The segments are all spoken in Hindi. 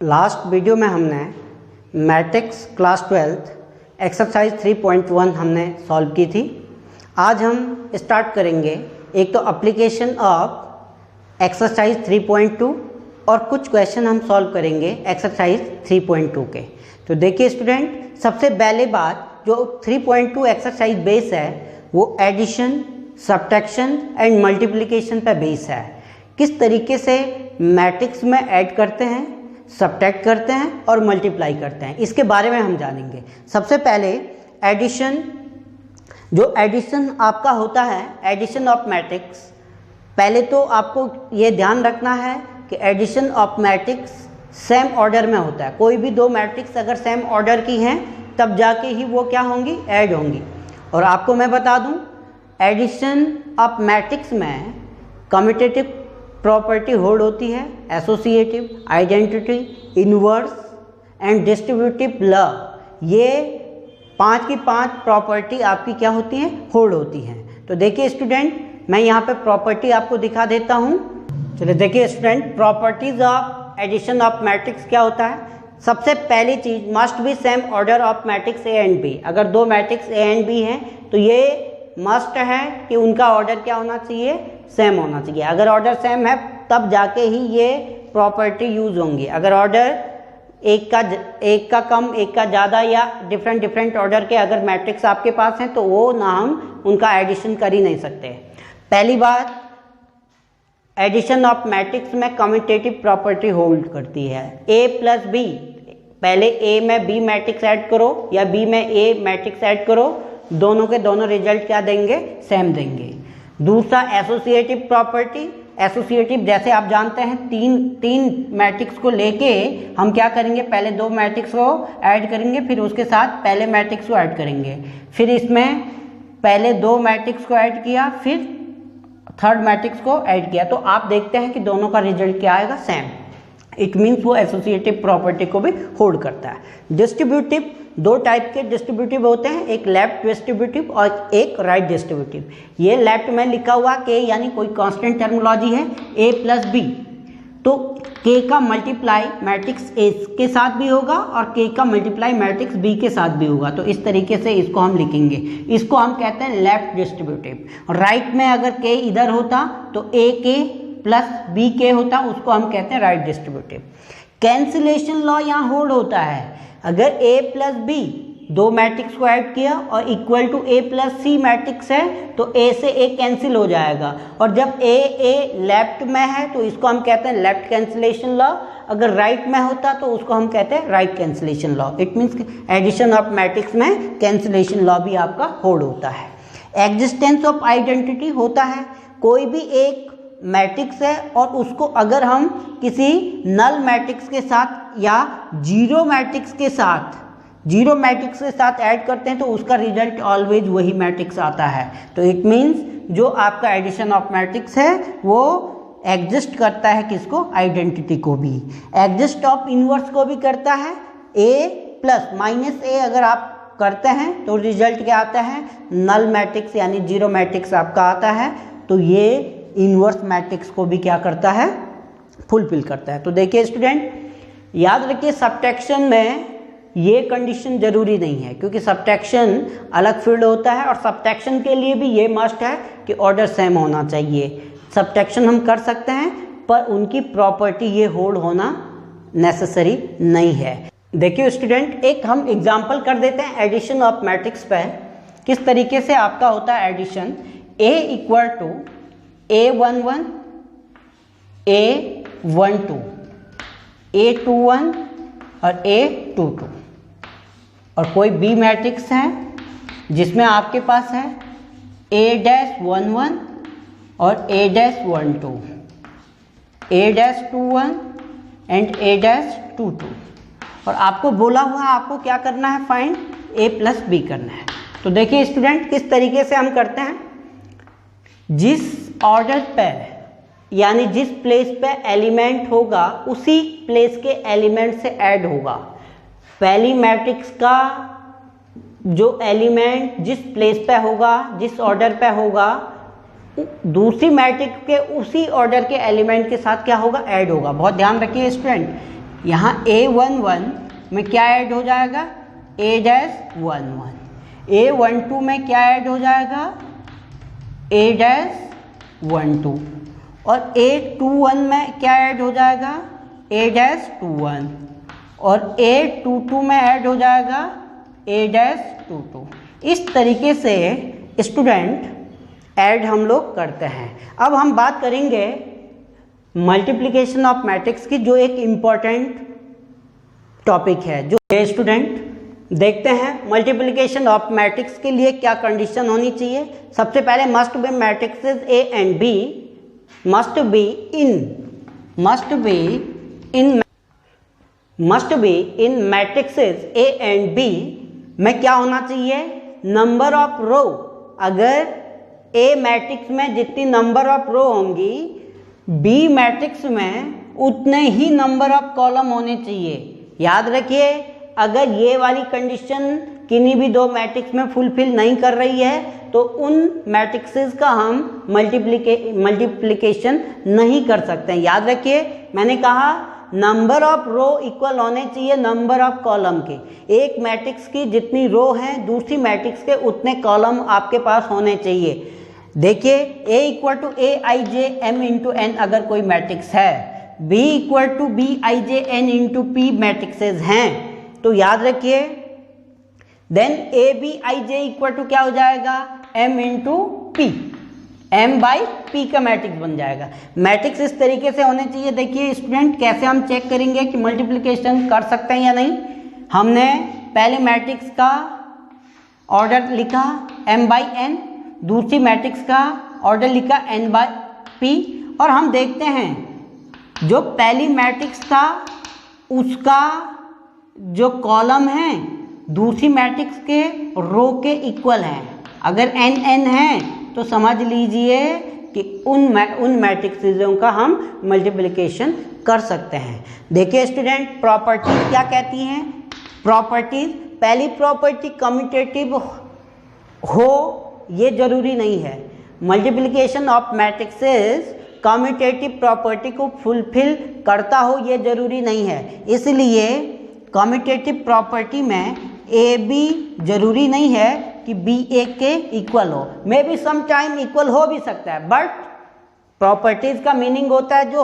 लास्ट वीडियो में हमने मैट्रिक्स क्लास 12 एक्सरसाइज 3.1 हमने सॉल्व की थी। आज हम स्टार्ट करेंगे एक तो एप्लीकेशन ऑफ एक्सरसाइज 3.2 और कुछ क्वेश्चन हम सॉल्व करेंगे एक्सरसाइज 3.2 के। तो देखिए स्टूडेंट, सबसे पहले बात जो 3.2 एक्सरसाइज बेस है वो एडिशन, सब्ट्रैक्शन एंड मल्टीप्लिकेशन पर बेस है। किस तरीके से मैट्रिक्स में ऐड करते हैं, सब्ट्रैक्ट करते हैं और मल्टीप्लाई करते हैं, इसके बारे में हम जानेंगे। सबसे पहले एडिशन, जो एडिशन आपका होता है, एडिशन ऑफ मैट्रिक्स, पहले तो आपको ये ध्यान रखना है कि addition of matrix same order में होता है। कोई भी दो मैट्रिक्स अगर सेम ऑर्डर की हैं तब जाके ही वो क्या होंगी, ऐड होंगी। और आपको मैं बता दूं, एडिशन ऑफ मैट्रिक्स में कम्यूटेटिव प्रॉपर्टी होल्ड होती है, associative, identity, inverse and distributive law. ये 5 की 5 प्रॉपर्टी आपकी क्या होती हैं, होल्ड होती हैं। तो देखिए स्टूडेंट, मैं यहाँ पे प्रॉपर्टी आपको दिखा देता हूँ। चलिए देखिए student, properties of addition of matrix क्या होता है। सबसे पहली चीज, must be same order of matrix A and B. अगर दो मैट्रिक्स ए एंड बी हैं तो ये मस्ट है कि उनका ऑर्डर क्या होना चाहिए, सेम होना चाहिए। अगर ऑर्डर सेम है तब जाके ही ये प्रॉपर्टी यूज होंगी। अगर ऑर्डर एक का कम, एक का ज़्यादा या डिफरेंट ऑर्डर के अगर मैट्रिक्स आपके पास हैं तो वो ना हम उनका एडिशन कर ही नहीं सकते। पहली बात, एडिशन ऑफ मैट्रिक्स में कम्यूटेटिव प्रॉपर्टी होल्ड करती है। ए प्लस बी, पहले ए में बी मैट्रिक्स ऐड करो या बी में ए मैट्रिक्स ऐड करो, दोनों के दोनों रिजल्ट क्या देंगे, सेम देंगे। दूसरा एसोसिएटिव प्रॉपर्टी, एसोसिएटिव जैसे आप जानते हैं तीन मैट्रिक्स को लेके हम क्या करेंगे, पहले दो मैट्रिक्स को ऐड करेंगे, फिर उसके साथ पहले मैट्रिक्स को ऐड करेंगे, फिर इसमें पहले दो मैट्रिक्स को ऐड किया, फिर थर्ड मैट्रिक्स को ऐड किया, तो आप देखते हैं कि दोनों का रिजल्ट क्या आएगा, सेम। इट मीन्स वो एसोसिएटिव प्रॉपर्टी को भी होल्ड करता है। डिस्ट्रीब्यूटिव, दो टाइप के डिस्ट्रीब्यूटिव होते हैं, एक लेफ्ट डिस्ट्रीब्यूटिव और एक राइट डिस्ट्रीब्यूटिव। ये लेफ्ट में लिखा हुआ के यानी कोई कांस्टेंट टर्मिनोलॉजी है, ए प्लस बी, तो के का मल्टीप्लाई मैट्रिक्स ए के साथ भी होगा और के का मल्टीप्लाई मैट्रिक्स बी के साथ भी होगा। तो इस तरीके से इसको हम लिखेंगे, इसको हम कहते हैं लेफ्ट डिस्ट्रीब्यूटिव। राइट में अगर के इधर होता तो ए के प्लस बी के होता, उसको हम कहते हैं राइट डिस्ट्रीब्यूटिव। कैंसिलेशन लॉ यहाँ होल्ड होता है। अगर ए प्लस बी दो मैट्रिक्स को ऐड किया और equal to A plus C matrix है तो ए से ए कैंसिल हो जाएगा, और जब ए लेफ्ट में है तो इसको हम कहते हैं लेफ्ट कैंसिलेशन लॉ। अगर राइट में होता तो उसको हम कहते हैं right cancellation law. It means addition of matrix में कैंसिलेशन लॉ भी आपका होल्ड होता है। एग्जिस्टेंस ऑफ आइडेंटिटी होता है, कोई भी एक मैट्रिक्स है और उसको अगर हम किसी नल मैट्रिक्स के साथ या जीरो मैट्रिक्स के साथ ऐड करते हैं तो उसका रिजल्ट ऑलवेज वही मैट्रिक्स आता है। तो इट मीन्स जो आपका एडिशन ऑफ मैट्रिक्स है वो एग्जिस्ट करता है किसको, आइडेंटिटी को भी। एग्जिस्ट ऑफ इनवर्स को भी करता है। ए प्लस माइनस ए अगर आप करते हैं तो रिजल्ट क्या आता है, नल मैट्रिक्स यानी जीरो मैट्रिक्स आपका आता है। तो ये इनवर्स मैट्रिक्स को भी क्या करता है, फुलफिल करता है। तो देखिए स्टूडेंट, याद रखिए सब्ट्रैक्शन में ये कंडीशन जरूरी नहीं है, क्योंकि सब्ट्रैक्शन अलग फील्ड होता है और सब्ट्रैक्शन के लिए भी ये मस्ट है कि ऑर्डर सेम होना चाहिए। सब्ट्रैक्शन हम कर सकते हैं पर उनकी प्रॉपर्टी ये होल्ड होना नेसेसरी नहीं है। देखिए स्टूडेंट, एक हम एग्जाम्पल कर देते हैं एडिशन ऑफ मैट्रिक्स पर, किस तरीके से आपका होता है addition. A equal to A11, A12, A21 और A22, और कोई बी मैट्रिक्स है जिसमें आपके पास है A-11 और A-12, A-21 एंड A-22, और आपको बोला हुआ है आपको क्या करना है, फाइंड A प्लस बी करना है। तो देखिए स्टूडेंट, किस तरीके से हम करते हैं, जिस ऑर्डर पे यानी जिस प्लेस पे एलिमेंट होगा उसी प्लेस के एलिमेंट से ऐड होगा। पहली मैट्रिक्स का जो एलिमेंट जिस प्लेस पे होगा, जिस ऑर्डर पे होगा, दूसरी मैट्रिक्स के उसी ऑर्डर के एलिमेंट के साथ क्या होगा, ऐड होगा। बहुत ध्यान रखिए स्टूडेंट, यहाँ A11 में क्या ऐड हो जाएगा, A-11, A12 में क्या ऐड हो जाएगा, A-12, और A21 में क्या ऐड हो जाएगा, A-21, और A22 में ऐड हो जाएगा A-22। इस तरीके से स्टूडेंट ऐड हम लोग करते हैं। अब हम बात करेंगे मल्टीप्लिकेशन ऑफ मैट्रिक्स की, जो एक इम्पॉर्टेंट टॉपिक है। जो स्टूडेंट देखते हैं मल्टीप्लिकेशन ऑफ मैट्रिक्स के लिए क्या कंडीशन होनी चाहिए। सबसे पहले must be matrices A and B must be in matrices A and B में क्या होना चाहिए, नंबर ऑफ रो। अगर ए मैट्रिक्स में जितनी नंबर ऑफ रो होंगी, बी मैट्रिक्स में उतने ही नंबर ऑफ कॉलम होने चाहिए। याद रखिए, अगर ये वाली कंडीशन किन्हीं भी दो मैट्रिक्स में फुलफिल नहीं कर रही है तो उन मैट्रिक्सेस का हम मल्टीप्लिकेशन नहीं कर सकते हैं। याद रखिए, मैंने कहा नंबर ऑफ रो इक्वल होने चाहिए नंबर ऑफ कॉलम के। एक मैट्रिक्स की जितनी रो हैं, दूसरी मैट्रिक्स के उतने कॉलम आपके पास होने चाहिए। देखिए, A equal to AIJ M into N अगर कोई मैट्रिक्स है, B equal to BIJ N into P matrices हैं, तो याद रखिए देन ABIJ इक्वल टू क्या हो जाएगा, M into P, M by P का मैट्रिक्स बन जाएगा। मैट्रिक्स इस तरीके से होने चाहिए। देखिए स्टूडेंट, कैसे हम चेक करेंगे कि मल्टीप्लिकेशन कर सकते हैं या नहीं। हमने पहले मैट्रिक्स का ऑर्डर लिखा M बाई N, दूसरी मैट्रिक्स का ऑर्डर लिखा N बाई P, और हम देखते हैं जो पहली मैट्रिक्स था उसका जो कॉलम है दूसरी मैट्रिक्स के रो के इक्वल है। अगर n n है तो समझ लीजिए कि उन मैट्रिक्सों का हम मल्टीप्लिकेशन कर सकते हैं। देखिए स्टूडेंट, प्रॉपर्टीज क्या कहती हैं। प्रॉपर्टीज, पहली प्रॉपर्टी कम्यूटेटिव हो ये जरूरी नहीं है। Multiplication of matrixes commutative property को फुलफिल करता हो ये जरूरी नहीं है। इसलिए कम्यूटेटिव प्रॉपर्टी में ए बी जरूरी नहीं है कि बी ए के इक्वल हो। May be some time equal हो भी सकता है, बट प्रॉपर्टीज का मीनिंग होता है जो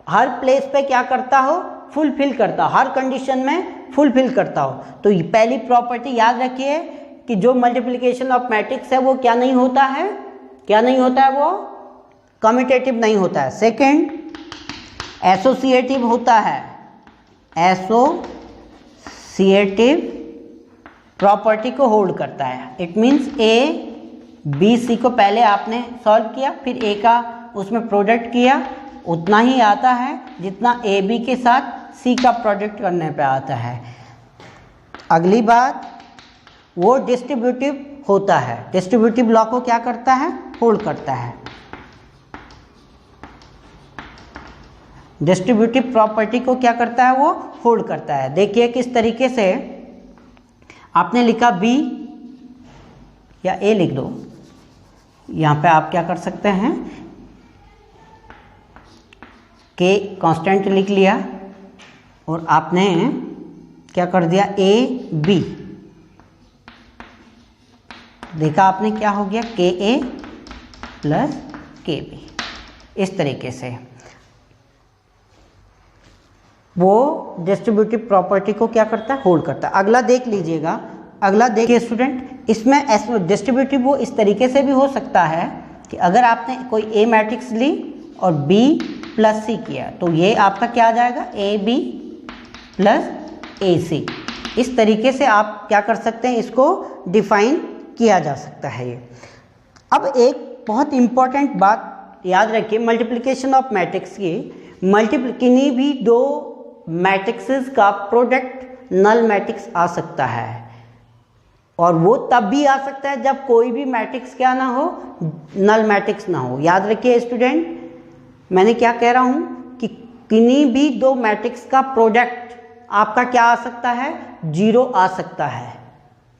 हर प्लेस पे क्या करता हो, फुलफिल करता हो, हर कंडीशन में फुलफिल करता हो। तो पहली प्रॉपर्टी याद रखिए कि जो मल्टीप्लिकेशन ऑफ मैट्रिक्स है वो क्या नहीं होता है, वो कम्यूटेटिव नहीं होता है। सेकंड, एसोसिएटिव होता है। एसोसिएटिव प्रॉपर्टी को होल्ड करता है। It means A B C को पहले आपने सॉल्व किया, फिर ए का उसमें प्रोडक्ट किया, उतना ही आता है जितना ए बी के साथ सी का प्रोडक्ट करने पे आता है। अगली बात, वो डिस्ट्रीब्यूटिव होता है। डिस्ट्रीब्यूटिव लॉ को क्या करता है, होल्ड करता है। डिस्ट्रीब्यूटिव प्रॉपर्टी को क्या करता है, वो होल्ड करता है। देखिए किस तरीके से आपने लिखा बी या ए लिख दो, यहाँ पे आप क्या कर सकते हैं, के कांस्टेंट लिख लिया और आपने क्या कर दिया, ए बी। देखा आपने क्या हो गया, के ए प्लस के बी। इस तरीके से वो डिस्ट्रीब्यूटिव प्रॉपर्टी को क्या करता है, होल्ड करता है। अगला देख लीजिएगा, अगला देखिए स्टूडेंट, इसमें डिस्ट्रीब्यूटिव वो इस तरीके से भी हो सकता है कि अगर आपने कोई ए मैट्रिक्स ली और बी प्लस सी किया तो ये आपका क्या आ जाएगा, ए बी प्लस ए सी। इस तरीके से आप क्या कर सकते हैं, इसको डिफाइन किया जा सकता है ये। अब एक बहुत इंपॉर्टेंट बात याद रखिए मल्टीप्लिकेशन ऑफ मैट्रिक्स की, किन्हीं भी दो मैट्रिक्सेस का प्रोडक्ट नल मैट्रिक्स आ सकता है, और वो तब भी आ सकता है जब कोई भी मैट्रिक्स क्या ना हो, नल मैट्रिक्स ना हो। याद रखिए स्टूडेंट, मैंने क्या कह रहा हूँ कि किन्हीं भी दो मैट्रिक्स का प्रोडक्ट आपका क्या आ सकता है, जीरो आ सकता है।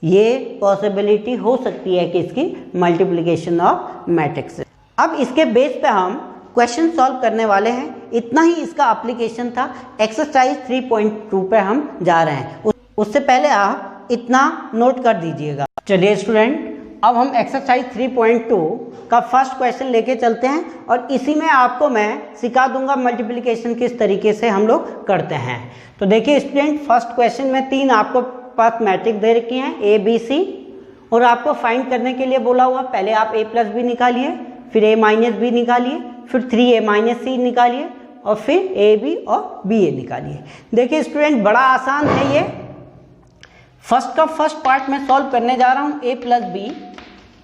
ये पॉसिबिलिटी हो सकती है कि इसकी मल्टीप्लिकेशन ऑफ मैट्रिक्स। अब इसके बेस पे हम क्वेश्चन सॉल्व करने वाले हैं। इतना ही इसका एप्लीकेशन था। एक्सरसाइज 3.2 पे हम जा रहे हैं। उससे पहले आप इतना नोट कर दीजिएगा। चलिए स्टूडेंट, अब हम एक्सरसाइज 3.2 का फर्स्ट क्वेश्चन लेके चलते हैं और इसी में आपको मैं सिखा दूंगा मल्टीप्लिकेशन किस तरीके से हम लोग करते हैं। तो देखिए स्टूडेंट, फर्स्ट क्वेश्चन में 3 आपको पास मैट्रिक्स दे रखी हैं ए बी सी, और आपको फाइंड करने के लिए बोला हुआ पहले आप a प्लस बी निकालिए, फिर a माइनस बी निकालिए, फिर 3a माइनस सी निकालिए और फिर a b और b a निकालिए। देखिए स्टूडेंट, बड़ा आसान है ये। फर्स्ट का फर्स्ट पार्ट में सॉल्व करने जा रहा हूँ a plus B.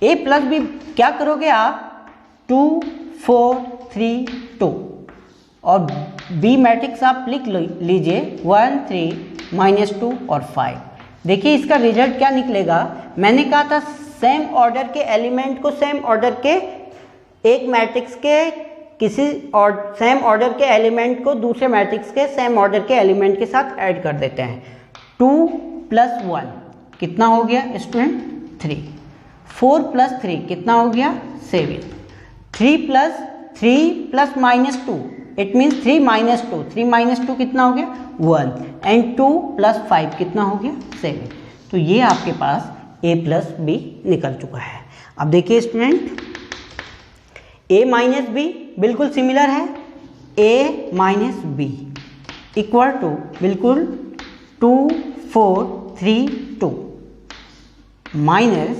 a plus B क्या करोगे आप, 2 4 3 2, और b मैट्रिक्स आप लिख लीजिए 1 3 माइनस 2 और 5। देखिए इसका रिजल्ट क्या निकलेगा। मैंने कहा था सेम ऑर्डर के एलिमेंट को सेम ऑर्डर के एक मैट्रिक्स के किसी और सेम ऑर्डर के एलिमेंट को दूसरे मैट्रिक्स के सेम ऑर्डर के एलिमेंट के साथ ऐड कर देते हैं। 2 + 1 कितना हो गया स्टूडेंट, 3। 4 + 3 कितना हो गया, 7। 3 + -2 इट मीन्स 3 - 2, 3 - 2 कितना हो गया, 1। एंड 2 + 5 कितना हो गया, 7। तो ये आपके पास a प्लस बी निकल चुका है। अब देखिए स्टूडेंट, a माइनस बी बिल्कुल सिमिलर है, a minus B equal to बिल्कुल 2 4 3 2 माइनस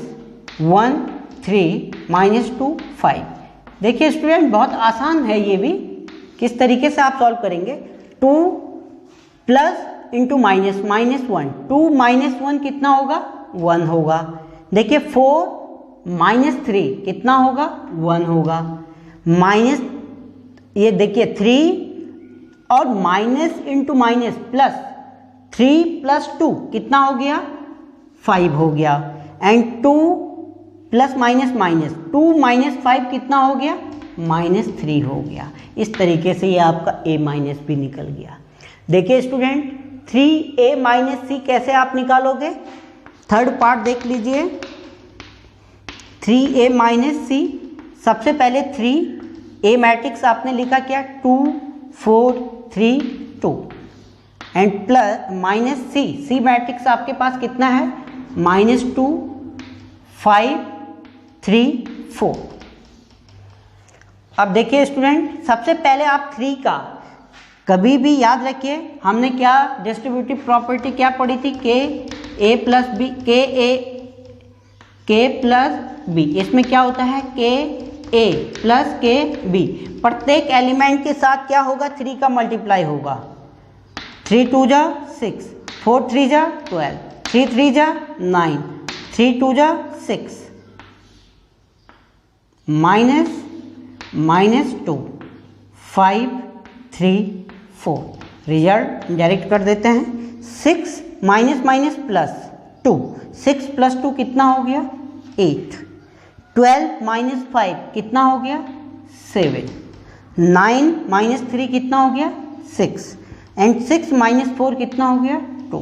1 3 - 2 5। देखिए स्टूडेंट, बहुत आसान है ये भी। किस तरीके से आप सॉल्व करेंगे, 2 प्लस इंटू माइनस -1, 2 - 1 कितना होगा, 1 होगा। देखिए 4 - 3 कितना होगा, 1 होगा। माइनस ये देखिए 3 और माइनस इंटू माइनस प्लस 3 + 2 कितना हो गया, 5 हो गया। एंड 2 + माइनस 2 - 5 कितना हो गया, -3 हो गया। इस तरीके से ये आपका a माइनस बी निकल गया। देखिए स्टूडेंट, 3a माइनस सी कैसे आप निकालोगे, थर्ड पार्ट देख लीजिए। 3a माइनस सी, सबसे पहले 3 a मैट्रिक्स आपने लिखा क्या, 2 4 3 2 and plus minus C matrix आपके पास कितना है, -2 5 3 4। अब देखिए स्टूडेंट, सबसे पहले आप 3 का कभी भी याद रखिए, हमने क्या डिस्ट्रीब्यूटिव प्रॉपर्टी क्या पढ़ी थी, के प्लस बी। इसमें क्या होता है, के ए प्लस के बी। प्रत्येक एलिमेंट के साथ क्या होगा, 3 का मल्टीप्लाई होगा। 3 2 जा 6, 4 3 जा 12, 3 3 जा 9, 3 2 जा 6 -2 5 3 4। रिजल्ट डायरेक्ट कर देते हैं। 6 माइनस प्लस 2, 6 + 2 कितना हो गया, 8। 12 - 5 कितना हो गया, 7। 9 - 3 कितना हो गया, 6। एंड 6 - 4 कितना हो गया, 2।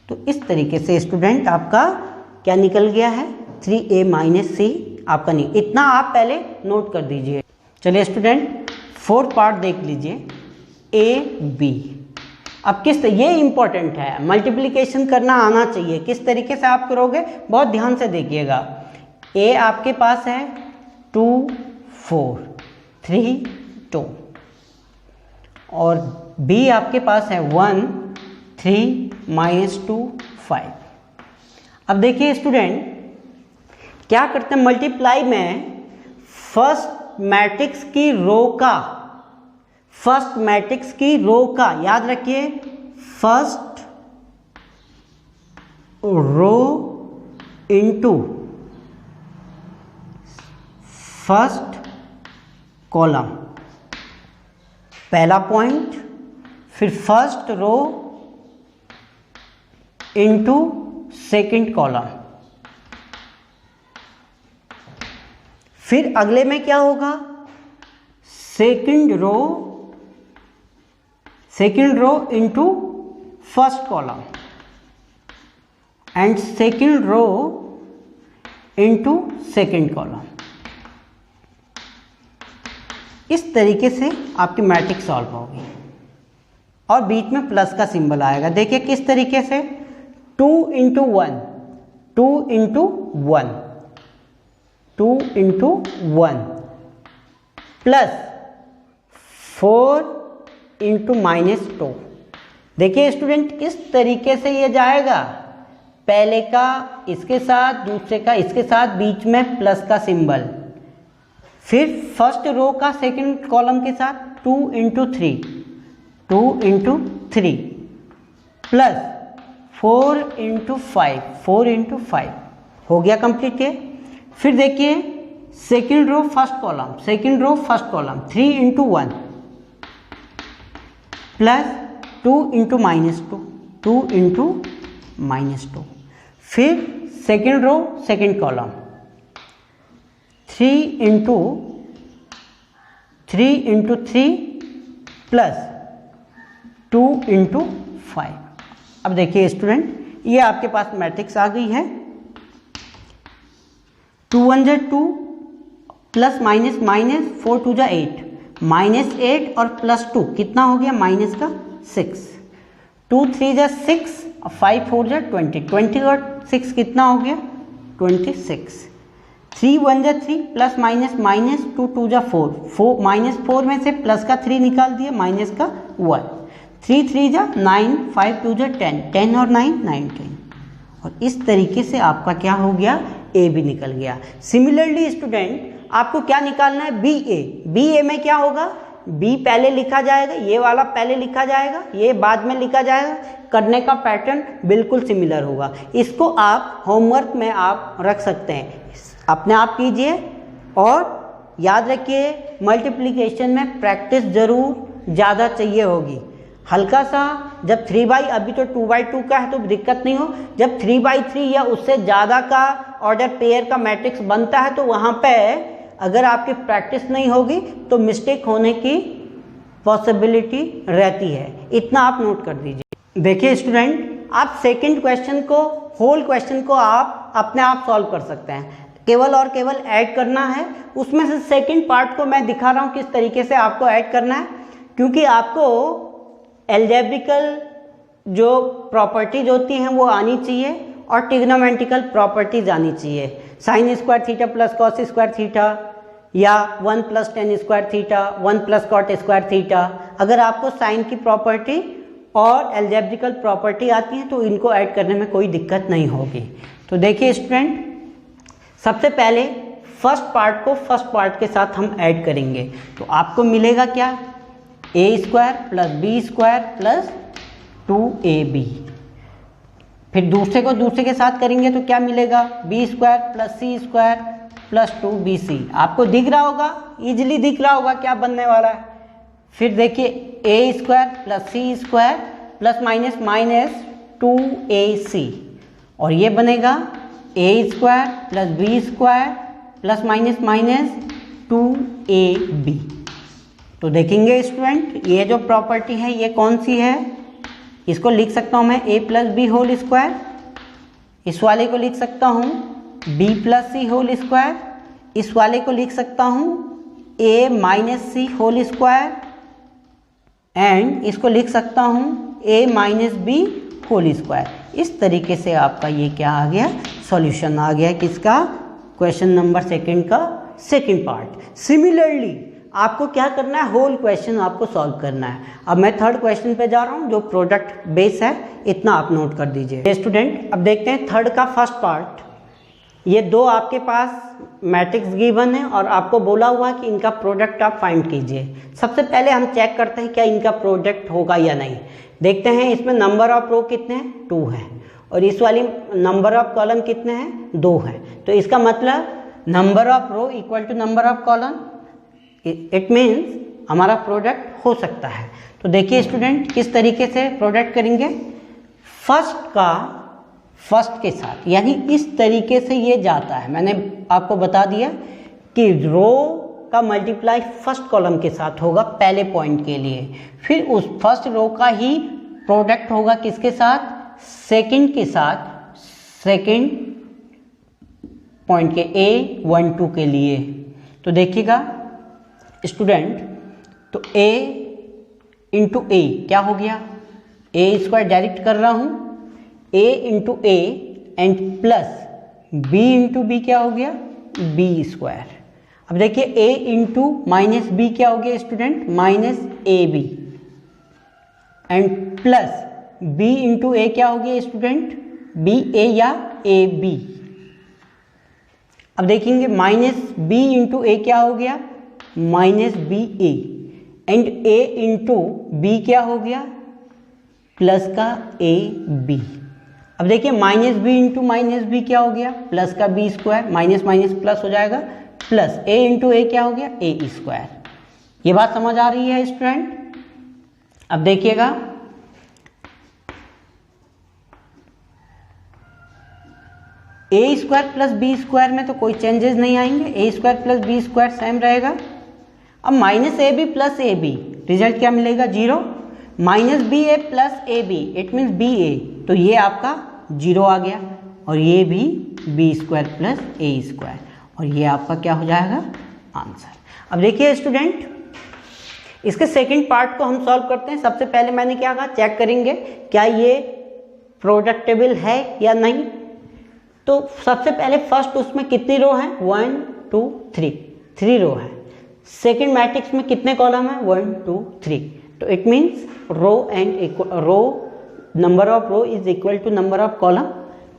तो इस तरीके से स्टूडेंट आपका क्या निकल गया है, 3a माइनस सी आपका नहीं। इतना आप पहले नोट कर दीजिए। चलिए स्टूडेंट, फोर्थ पार्ट देख लीजिए, a b। अब ये इंपॉर्टेंट है, मल्टीप्लिकेशन करना आना चाहिए। किस तरीके से आप करोगे, बहुत ध्यान से देखिएगा। a आपके पास है 2 4 3 2 और b आपके पास है 1 3 - 2 5। अब देखिए स्टूडेंट, क्या करते हैं मल्टीप्लाई में, फर्स्ट मैट्रिक्स की रो का याद रखिए, first row into first column, पहला पॉइंट। फिर first row into second column. फिर अगले में क्या होगा, second row into first column and second row into second column. इस तरीके से आपकी मैट्रिक्स सॉल्व होगी और बीच में प्लस का सिंबल आएगा। देखिए किस तरीके से 2 into 1, 2 into 1, 2 into 1 plus 4 into -2। देखिए स्टूडेंट किस तरीके से ये जाएगा, पहले का इसके साथ, दूसरे का इसके साथ, बीच में प्लस का सिंबल, फिर फर्स्ट रो का सेकंड कॉलम के साथ 2 into 3, 2 into 3 plus 4 into 5, 4 into 5 हो गया कंप्लीट है। फिर देखिए second row first column, second row first column 3 into 1 plus 2 into -2, 2 into -2। फिर second row second column 3 into 3 plus 2 into 5। अब देखिए स्टूडेंट ये आपके पास मैट्रिक्स आ गई है। 2 1 जा 2 प्लस माइनस माइनस 4 2 जा 8, -8 और +2 कितना हो गया माइनस का 6, 2 3 जा 6 और 5 4 जा 20, 20 और 6 कितना हो गया 26, 3 1 जा 3 प्लस माइनस माइनस 2 2 जा 4, -4 में से प्लस का 3 निकाल दिया, माइनस का 1, 3 3 जा 9, 5 2 जा 10, 10 और 9 19। और इस तरीके से आपका क्या हो गया, ए भी निकल गया। सिमिलरली स्टूडेंट आपको क्या निकालना है, बी ए। बी ए में क्या होगा, बी पहले लिखा जाएगा, ये वाला पहले लिखा जाएगा, ये बाद में लिखा जाएगा। करने का पैटर्न बिल्कुल सिमिलर होगा। इसको आप होमवर्क में आप रख सकते हैं, अपने आप कीजिए और याद रखिए मल्टीप्लिकेशन में प्रैक्टिस ज़रूर ज़्यादा चाहिए होगी। हल्का सा जब 3/, अभी तो 2/2 का है तो दिक्कत नहीं हो, जब 3/3 या उससे ज़्यादा का ऑर्डर पेयर का मैट्रिक्स बनता है तो वहाँ पे अगर आपकी प्रैक्टिस नहीं होगी तो मिस्टेक होने की पॉसिबिलिटी रहती है। इतना आप नोट कर दीजिए। देखिए स्टूडेंट आप सेकंड क्वेश्चन को, होल क्वेश्चन को आप अपने आप सॉल्व कर सकते हैं, केवल और केवल ऐड करना है। उसमें से सेकंड पार्ट को मैं दिखा रहा हूँ किस तरीके से आपको ऐड करना है, क्योंकि आपको एल्जेब्रिकल जो प्रॉपर्टीज होती हैं वो आनी चाहिए और ट्रिग्नोमेट्रिकल प्रॉपर्टीज आनी चाहिए। Sine square theta plus cos square theta या 1 + tan square theta, 1 + cot square theta. अगर आपको साइन की प्रॉपर्टी और एल्जेब्रिकल प्रॉपर्टी आती है तो इनको ऐड करने में कोई दिक्कत नहीं होगी। तो देखिए स्टूडेंट सबसे पहले फर्स्ट पार्ट को फर्स्ट पार्ट के साथ हम ऐड करेंगे तो आपको मिलेगा क्या, a² + b² + 2ab। फिर दूसरे को दूसरे के साथ करेंगे तो क्या मिलेगा, b² + c² + 2bc। आपको दिख रहा होगा, इजीली दिख रहा होगा क्या बनने वाला है। फिर देखिए a² + c² ± -2ac और ये बनेगा a² + b² ± -2ab। तो देखेंगे स्टूडेंट ये जो प्रॉपर्टी है ये कौन सी है, इसको लिख सकता हूँ मैं a + b², इस वाले को लिख सकता हूँ b + c², इस वाले को लिख सकता हूँ a - c² एंड इसको लिख सकता हूँ a - b²। इस तरीके से आपका ये क्या आ गया, सॉल्यूशन आ गया किसका, क्वेश्चन नंबर सेकंड का सेकंड पार्ट। सिमिलरली आपको क्या करना है, होल क्वेश्चन आपको सॉल्व करना है। अब मैं थर्ड क्वेश्चन पे जा रहा हूँ जो प्रोडक्ट बेस है, इतना आप नोट कर दीजिए स्टूडेंट। अब देखते हैं थर्ड का फर्स्ट पार्ट। ये दो आपके पास मैट्रिक्स गिवन है और आपको बोला हुआ है कि इनका प्रोडक्ट आप फाइंड कीजिए। सबसे पहले हम चेक करते हैं क्या इनका प्रोडक्ट होगा या नहीं। देखते हैं इसमें नंबर ऑफ रो कितने हैं, 2 हैं और इस वाली नंबर ऑफ कॉलम कितने हैं, 2 हैं। तो इसका मतलब number of row equal to number of column, it means हमारा प्रोडक्ट हो सकता है। तो देखिए स्टूडेंट किस तरीके से प्रोडक्ट करेंगे, फर्स्ट का फर्स्ट के साथ, यानी इस तरीके से ये जाता है। मैंने आपको बता दिया कि रो का मल्टीप्लाई फर्स्ट कॉलम के साथ होगा पहले पॉइंट के लिए, फिर उस फर्स्ट रो का ही प्रोडक्ट होगा किसके साथ, सेकंड के साथ, सेकंड पॉइंट के A 1 2 के लिए। तो देखिएगा स्टूडेंट तो a इंटू ए क्या हो गया, ए स्क्वायर डायरेक्ट कर रहा हूँ, a into A and plus b into B क्या हो गया, बी स्क्वायर। अब देखिए a इंटू माइनस बी क्या हो गया student, minus A B and plus b into A क्या हो गया स्टूडेंट, बी ए या ए बी। अब देखेंगे माइनस b इंटू ए क्या हो गया, minus B A and a into B क्या हो गया, प्लस का ए बी। अब देखिए minus B into minus B क्या हो गया, प्लस का B square, minus minus plus हो जाएगा, प्लस a इंटू ए क्या हो गया, ए स्क्वायर। ये बात समझ आ रही है स्टूडेंट। अब देखिएगा A square plus B square में तो कोई चेंजेस नहीं आएंगे, A square plus B square same रहेगा। अब minus A B plus A B, result क्या मिलेगा, 0। Minus B A plus A B, it means B A, तो ये आपका 0 आ गया, और ये भी B square plus A square, और ये आपका क्या हो जाएगा, आंसर। अब देखिए स्टूडेंट, इसके सेकंड पार्ट को हम सॉल्व करते हैं। सबसे पहले मैंने क्या कहा, चेक करेंगे क्या ये प्रोडक्टेबल है या नहीं। तो सबसे पहले फर्स्ट उसमें कितनी रो है, 1 2 3 रो है। सेकंड मैट्रिक्स में कितने कॉलम है, 1 2 3। तो it means row number of row is equal to number of column.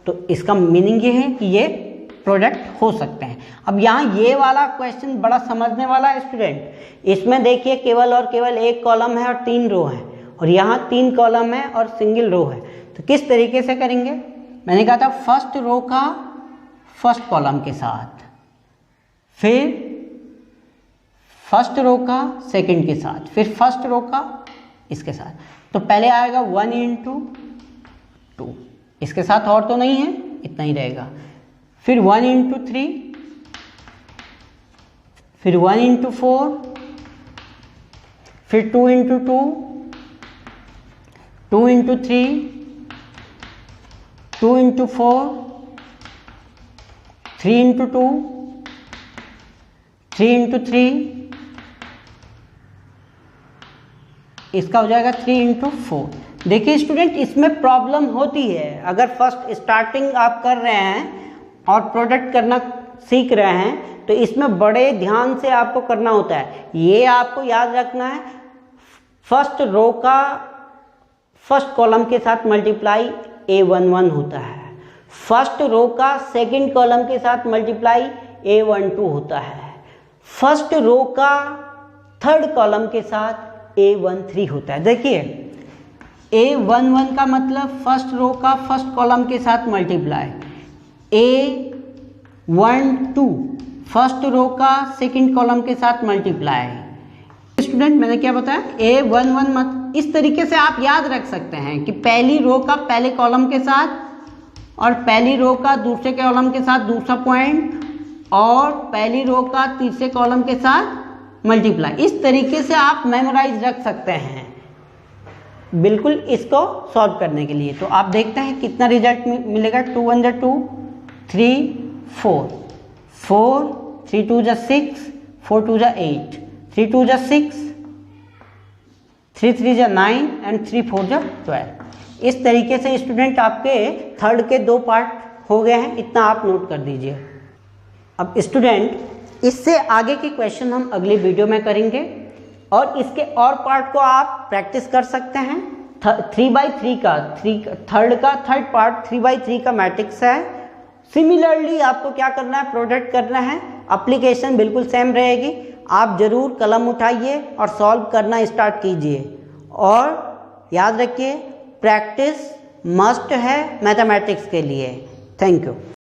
तो इसका मीनिंग ये है कि ये प्रोडक्ट हो सकते हैं। अब यहाँ ये वाला क्वेश्चन बड़ा समझने वाला है स्टूडेंट। इसमें देखिए केवल और केवल एक कॉलम है और 3 रो है, और यहाँ 3 कॉलम है और सिंगल रो है। तो किस तरीके से करेंगे, मैंने कहा था फर्स्ट रो का फर्स्ट कॉलम के साथ, फिर फर्स्ट रो का सेकंड के साथ, फिर फर्स्ट रो का इसके साथ। तो पहले आएगा 1 इंटू 2, इसके साथ और तो नहीं है, इतना ही रहेगा। फिर 1 इंटू 3, फिर 1 इंटू 4, फिर 2 into 2, 2 into 3, 2 into 4, 3 into 2, 3 into 3, इसका हो जाएगा 3 इंटू 4। देखिए स्टूडेंट, इसमें प्रॉब्लम होती है। अगर फर्स्ट स्टार्टिंग आप कर रहे हैं और प्रोडक्ट करना सीख रहे हैं, तो इसमें बड़े ध्यान से आपको करना होता है। ये आपको याद रखना है, फर्स्ट रो का फर्स्ट कॉलम के साथ मल्टीप्लाई A11 होता है, फर्स्ट रो का सेकंड कॉलम के साथ मल्टीप्लाई A12 होता है, फर्स्ट रो का थर्ड कॉलम के साथ A13 होता है। देखिए A11 का मतलब फर्स्ट रो का फर्स्ट कॉलम के साथ मल्टीप्लाई, A12 फर्स्ट रो का सेकंड कॉलम के साथ मल्टीप्लाई। स्टूडेंट मैंने क्या बताया, A11 मत इस तरीके से आप याद रख सकते हैं कि पहली रो का पहले कॉलम के साथ और पहली रो का दूसरे कॉलम के साथ दूसरा पॉइंट और पहली रो का तीसरे कॉलम के साथ मल्टीप्लाई। इस तरीके से आप मेमोराइज रख सकते हैं बिल्कुल इसको सॉल्व करने के लिए। तो आप देखते हैं कितना रिजल्ट मिलेगा, 2 × 2 3 4 4 3 2 6 4 2 8 3 2 6 3 3 9 एंड 3 4 12। इस तरीके से स्टूडेंट आपके थर्ड के 2 पार्ट हो गए हैं, इतना आप नोट कर दीजिए। अब स्टूडेंट इससे आगे के क्वेश्चन हम अगली वीडियो में करेंगे और इसके और पार्ट को आप प्रैक्टिस कर सकते हैं। 3/3 का थर्ड पार्ट 3/3 का मैट्रिक्स है। सिमिलरली आपको क्या करना है, प्रोडक्ट करना है। एप्लीकेशन बिल्कुल सेम रहेगी। आप जरूर कलम उठाइए और सॉल्व करना स्टार्ट कीजिए। और याद रखिए प्रैक्टिस मस्ट है मैथमेटिक्स के लिए। Thank you.